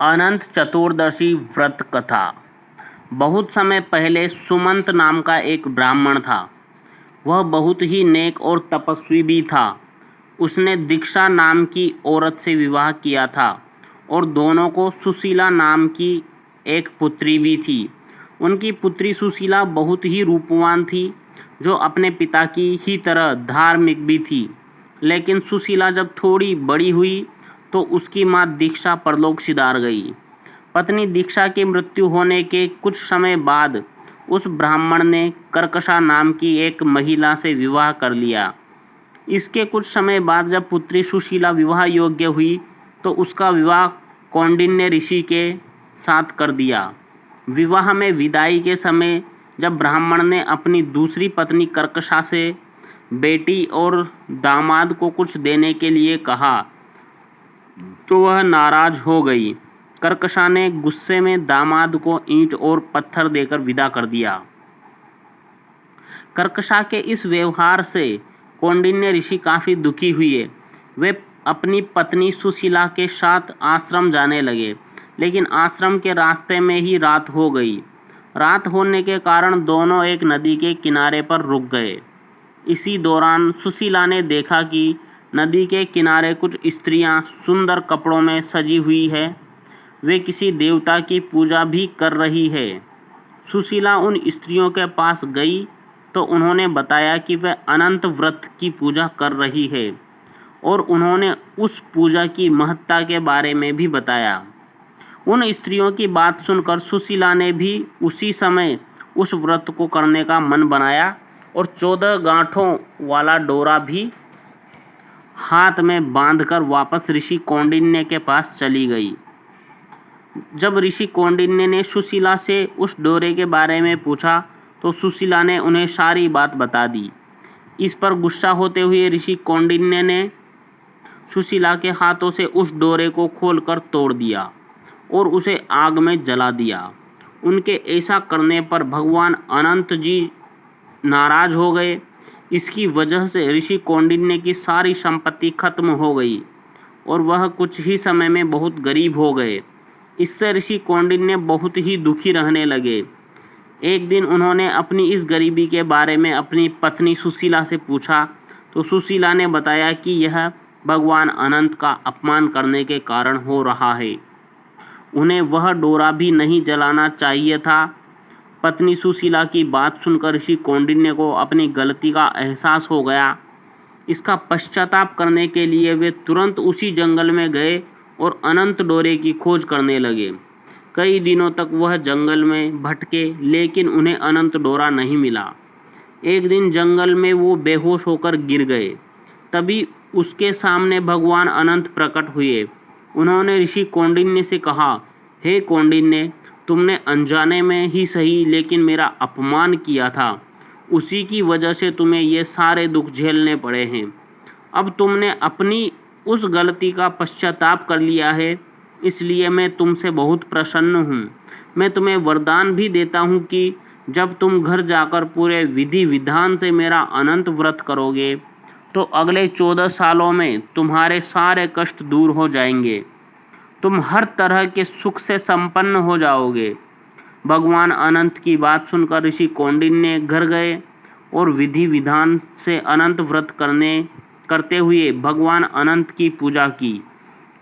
अनंत चतुर्दशी व्रत कथा। बहुत समय पहले सुमंत नाम का एक ब्राह्मण था। वह बहुत ही नेक और तपस्वी भी था। उसने दीक्षा नाम की औरत से विवाह किया था और दोनों को सुशीला नाम की एक पुत्री भी थी। उनकी पुत्री सुशीला बहुत ही रूपवान थी, जो अपने पिता की ही तरह धार्मिक भी थी। लेकिन सुशीला जब थोड़ी बड़ी हुई तो उसकी मां दीक्षा परलोक सिधार गई। पत्नी दीक्षा की मृत्यु होने के कुछ समय बाद उस ब्राह्मण ने कर्कशा नाम की एक महिला से विवाह कर लिया। इसके कुछ समय बाद जब पुत्री सुशीला विवाह योग्य हुई तो उसका विवाह कौंडिन्य ऋषि के साथ कर दिया। विवाह में विदाई के समय जब ब्राह्मण ने अपनी दूसरी पत्नी कर्कशा से बेटी और दामाद को कुछ देने के लिए कहा तो वह नाराज हो गई। कर्कशा ने गुस्से में दामाद को ईंट और पत्थर देकर विदा कर दिया। कर्कशा के इस व्यवहार से कौंडिन्य ऋषि काफ़ी दुखी हुए। वे अपनी पत्नी सुशीला के साथ आश्रम जाने लगे, लेकिन आश्रम के रास्ते में ही रात हो गई। रात होने के कारण दोनों एक नदी के किनारे पर रुक गए। इसी दौरान सुशीला ने देखा कि नदी के किनारे कुछ स्त्रियां सुंदर कपड़ों में सजी हुई है। वे किसी देवता की पूजा भी कर रही है। सुशीला उन स्त्रियों के पास गई तो उन्होंने बताया कि वह अनंत व्रत की पूजा कर रही है और उन्होंने उस पूजा की महत्ता के बारे में भी बताया। उन स्त्रियों की बात सुनकर सुशीला ने भी उसी समय उस व्रत को करने का मन बनाया और 14 गांठों वाला डोरा भी हाथ में बांधकर वापस ऋषि कौंडिन्य के पास चली गई। जब ऋषि कौंडिन्य ने सुशीला से उस डोरे के बारे में पूछा तो सुशीला ने उन्हें सारी बात बता दी। इस पर गुस्सा होते हुए ऋषि कौंडिन्य ने सुशीला के हाथों से उस डोरे को खोलकर तोड़ दिया और उसे आग में जला दिया। उनके ऐसा करने पर भगवान अनंत जी नाराज हो गए। इसकी वजह से ऋषि कौंडिन्य की सारी संपत्ति खत्म हो गई और वह कुछ ही समय में बहुत गरीब हो गए। इससे ऋषि कौंडिन्य बहुत ही दुखी रहने लगे। एक दिन उन्होंने अपनी इस गरीबी के बारे में अपनी पत्नी सुशीला से पूछा तो सुशीला ने बताया कि यह भगवान अनंत का अपमान करने के कारण हो रहा है। उन्हें वह डोरा भी नहीं जलाना चाहिए था। पत्नी सुशीला की बात सुनकर ऋषि कौंडिन्य को अपनी गलती का एहसास हो गया। इसका पश्चाताप करने के लिए वे तुरंत उसी जंगल में गए और अनंत डोरे की खोज करने लगे। कई दिनों तक वह जंगल में भटके, लेकिन उन्हें अनंत डोरा नहीं मिला। एक दिन जंगल में वो बेहोश होकर गिर गए। तभी उसके सामने भगवान अनंत प्रकट हुए। उन्होंने ऋषि कौंडिन्य से कहा, हे कौंडिन्य, तुमने अनजाने में ही सही लेकिन मेरा अपमान किया था। उसी की वजह से तुम्हें ये सारे दुख झेलने पड़े हैं। अब तुमने अपनी उस गलती का पश्चाताप कर लिया है, इसलिए मैं तुमसे बहुत प्रसन्न हूँ। मैं तुम्हें वरदान भी देता हूँ कि जब तुम घर जाकर पूरे विधि विधान से मेरा अनंत व्रत करोगे तो अगले 14 सालों में तुम्हारे सारे कष्ट दूर हो जाएंगे। तुम हर तरह के सुख से संपन्न हो जाओगे। भगवान अनंत की बात सुनकर ऋषि कौंडिन्य घर गए और विधि विधान से अनंत व्रत करते हुए भगवान अनंत की पूजा की।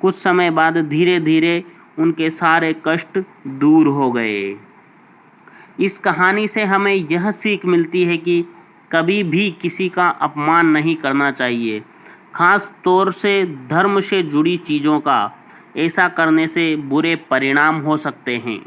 कुछ समय बाद धीरे धीरे उनके सारे कष्ट दूर हो गए। इस कहानी से हमें यह सीख मिलती है कि कभी भी किसी का अपमान नहीं करना चाहिए, खास तौर से धर्म से जुड़ी चीज़ों का। ऐसा करने से बुरे परिणाम हो सकते हैं।